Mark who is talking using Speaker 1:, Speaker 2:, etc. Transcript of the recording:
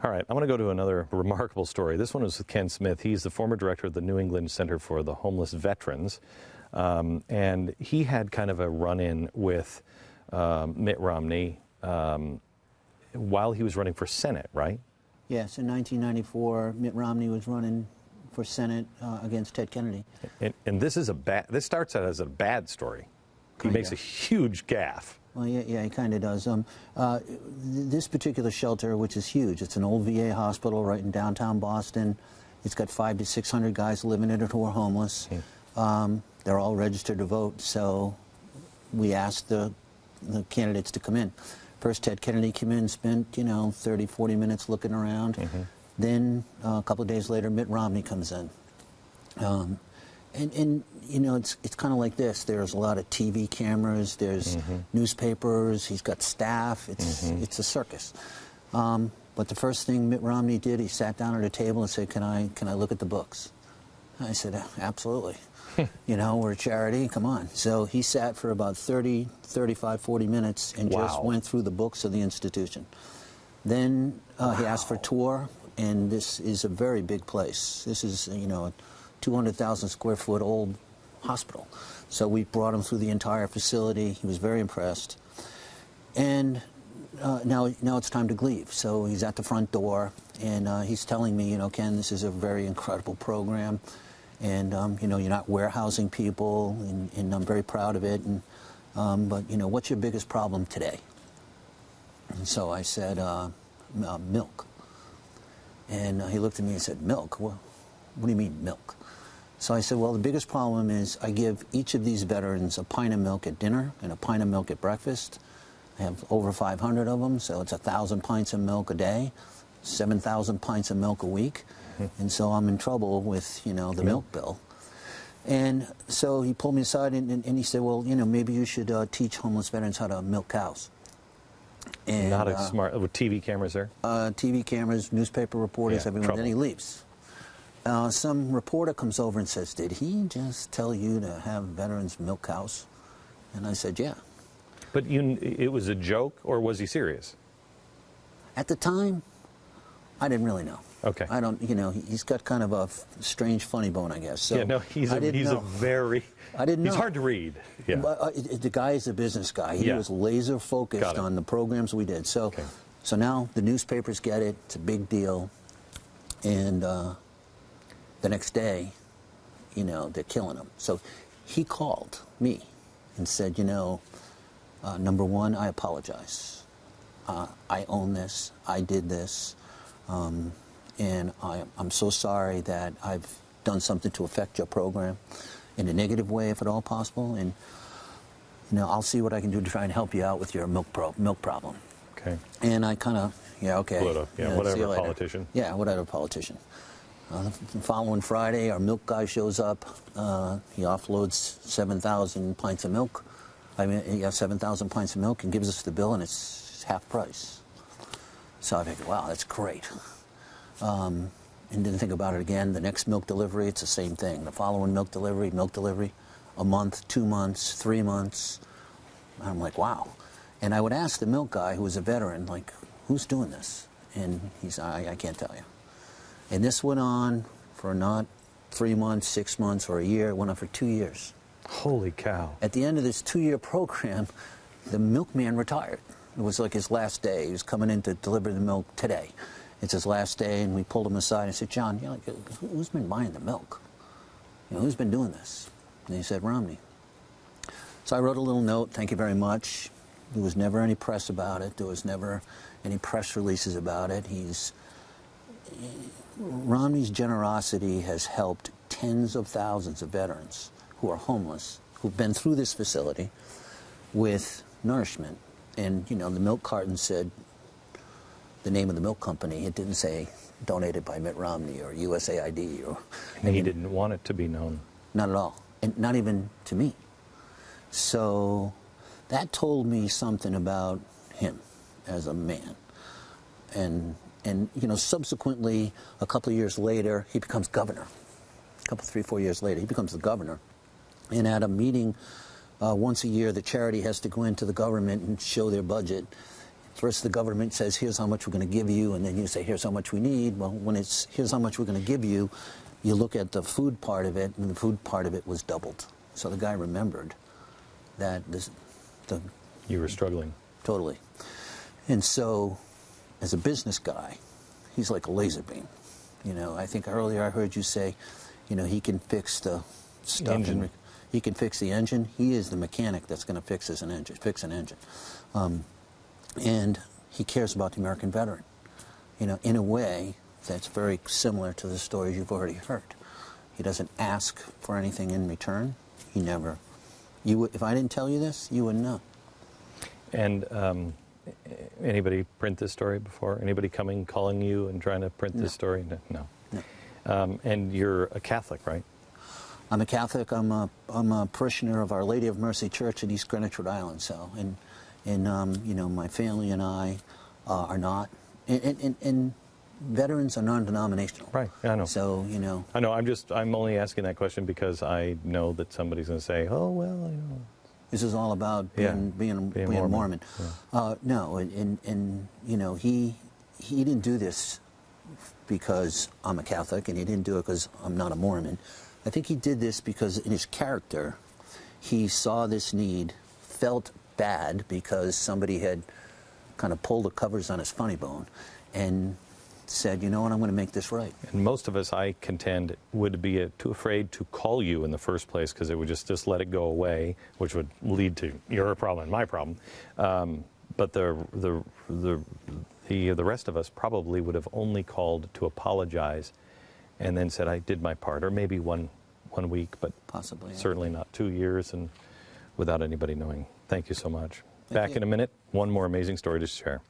Speaker 1: All right, I want to go to another remarkable story. This one is with Ken Smith. He's the former director of the New England Center for the Homeless Veterans. And he had kind of a run-in with Mitt Romney while he was running for Senate, right?
Speaker 2: Yes, in 1994, Mitt Romney was running for Senate against Ted Kennedy.
Speaker 1: And this is this starts out as a bad story. He makes a huge gaffe.
Speaker 2: Well, yeah, he kind of does. This particular shelter, which is huge, it's an old VA hospital right in downtown Boston. It's got 500 to 600 guys living in it who are homeless. They're all registered to vote, so we asked the candidates to come in. First, Ted Kennedy came in, spent, 30, 40 minutes looking around. Then, a couple of days later, Mitt Romney comes in. And it's kind of like this. There's a lot of TV cameras. There's newspapers. He's got staff. It's a circus. But the first thing Mitt Romney did, he sat down at a table and said, "Can I look at the books?" I said, "Absolutely." We're a charity. Come on. So he sat for about 30, 35, 40 minutes and just went through the books of the institution. Then he asked for a tour, and this is a very big place. This is, a 200,000 square foot old hospital. So we brought him through the entire facility. He was very impressed. And now it's time to leave. So he's at the front door, and he's telling me, Ken, this is a very incredible program. And, you're not warehousing people, and I'm very proud of it. And, but, what's your biggest problem today? And so I said, milk. And he looked at me and said, milk? What do you mean, milk? So I said, well, the biggest problem is I give each of these veterans a pint of milk at dinner and a pint of milk at breakfast. I have over 500 of them, so it's 1,000 pints of milk a day, 7,000 pints of milk a week. And so I'm in trouble with, the milk bill. And so he pulled me aside and he said, well, maybe you should teach homeless veterans how to milk cows. And,
Speaker 1: not a smart, with TV cameras there?
Speaker 2: TV cameras, newspaper reporters, everyone. Then he leaves. Some reporter comes over and says, did he just tell you to have veterans milk cows? And I said, yeah.
Speaker 1: But it was a joke, or was he serious?
Speaker 2: At the time, I didn't really know.
Speaker 1: Okay.
Speaker 2: I don't, he's got kind of a strange funny bone, I guess. So
Speaker 1: yeah, no, he's a very,
Speaker 2: I didn't know.
Speaker 1: He's hard to read. Yeah.
Speaker 2: The guy is a business guy. He was laser focused on the programs we did. So, so now the newspapers get it. It's a big deal. And the next day, they're killing him. So he called me and said, number one, I apologize. I own this. I did this. And I'm so sorry that I've done something to affect your program in a negative way, if at all possible. And, I'll see what I can do to try and help you out with your milk problem.
Speaker 1: Okay.
Speaker 2: And I kind of, okay.
Speaker 1: Whatever, politician.
Speaker 2: Yeah, whatever, politician. The following Friday, our milk guy shows up. He offloads 7,000 pints of milk. 7,000 pints of milk, and gives us the bill, and it's half price. So I figured, wow, that's great. And didn't think about it again. The next milk delivery, it's the same thing. The following milk delivery, a month, 2 months, 3 months. And I'm like, wow. And I would ask the milk guy, who was a veteran, like, who's doing this? And he said, I can't tell you. And this went on for not 3 months, 6 months, or a year. It went on for 2 years.
Speaker 1: Holy cow.
Speaker 2: At the end of this 2-year program, the milkman retired. It was like his last day. He was coming in to deliver the milk today. It's his last day, and we pulled him aside and said, John, who's been buying the milk? Who's been doing this? And he said, Romney. So I wrote a little note, thank you very much. There was never any press about it. There was never any press releases about it. Romney's generosity has helped tens of thousands of veterans who are homeless, who've been through this facility, with nourishment. And, the milk carton said the name of the milk company. It didn't say donated by Mitt Romney or USAID.
Speaker 1: And he didn't want it to be known.
Speaker 2: Not at all. And not even to me. So that told me something about him as a man. And subsequently, a couple of years later, he becomes governor. 3, 4 years later, he becomes the governor. And at a meeting once a year, the charity has to go into the government and show their budget. first the government says, here's how much we're going to give you, and then you say, here's how much we need. Well, when it's, here's how much we're going to give you, you look at the food part of it, and the food part of it was doubled. So the guy remembered that
Speaker 1: you were struggling.
Speaker 2: Totally. And so, as a business guy, he's like a laser beam. You know, I think earlier I heard you say, you know, he can fix the stuff.
Speaker 1: Engine.
Speaker 2: He can fix the engine. He is the mechanic that's going to fix an engine. And he cares about the American veteran, you know, in a way that's very similar to the stories you've already heard. He doesn't ask for anything in return. He never. If I didn't tell you this, you wouldn't know.
Speaker 1: And anybody print this story before? Anybody calling you and trying to print this story? No. And you're a Catholic, right?
Speaker 2: I'm a Catholic. I'm a parishioner of Our Lady of Mercy Church in East Greenwich, Rhode Island. So, and you know, my family and I are not. And veterans are non-denominational.
Speaker 1: Right. I know.
Speaker 2: So, you know.
Speaker 1: I know. I'm only asking that question because I know that somebody's going to say, "Oh, well, you know."
Speaker 2: This is all about being Mormon.
Speaker 1: Yeah.
Speaker 2: No, and you know, he didn't do this because I'm a Catholic, and he didn't do it because I'm not a Mormon. I think he did this because in his character, he saw this need, felt bad because somebody had kind of pulled the covers on his funny bone, and said, you know what, I'm going to make this right.
Speaker 1: And most of us, I contend, would be too afraid to call you in the first place because it would just let it go away, which would lead to your problem and my problem. But the rest of us probably would have only called to apologize and then said, I did my part, or maybe one week, but
Speaker 2: possibly, yeah.
Speaker 1: Certainly not 2 years and without anybody knowing. Thank you so much.
Speaker 2: Thank
Speaker 1: Back
Speaker 2: you.
Speaker 1: in a minute, one more amazing story to share.